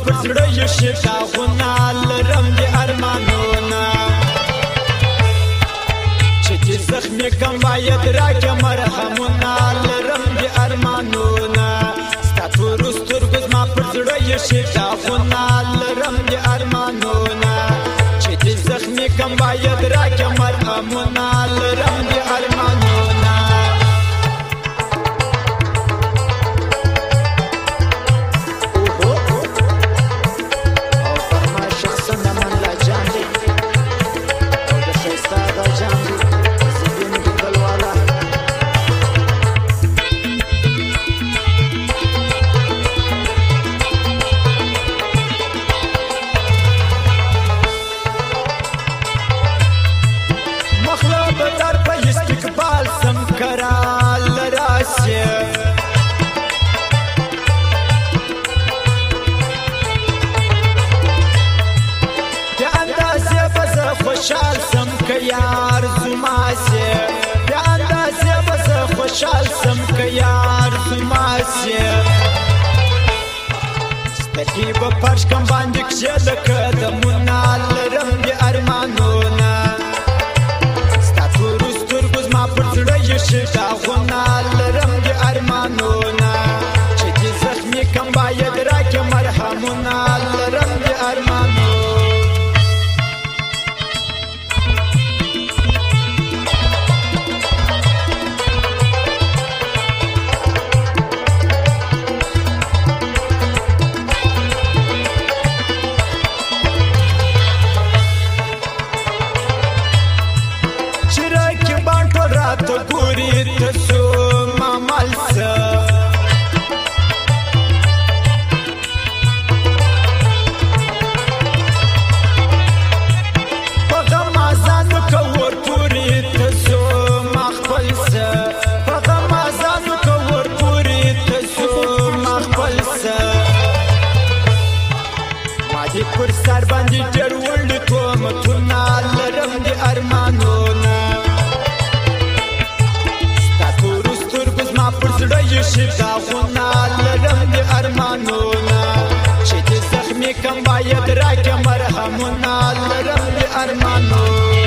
پر زړه یې شګاغونه لرم د ارمانونه چې دې زخمي کم باید راکړه مرهمونه لرم د ارمانونه ستا تورو سترګو زما پر زړه یې شګاغونه لرم د ارمانونه چې دې زخمي کم باید راکړه مرهمونه لرم د ارمانونه خوشحال سم که یار زما سي بیا اندازې به زه خوشحال سم که یار زما سي سترګې به فرش کم باندې کښې د قدمونه لرم د ارمانونه ستا تورو سترګو زما پر زړه یې شګاغونه لرم د ارمانونه چې دې زخمي کم باید راکړه مرهمونه لرم د ارمانونه پر سر باندې ډېر وړ تهمتونه لرم د ارمانونه ستا تورو سترګو زما پر زړه یې شګاغونه لرم د ارمانونه چې دې زخمي کم باید راکړه مرهمونه لرم د ارمانونه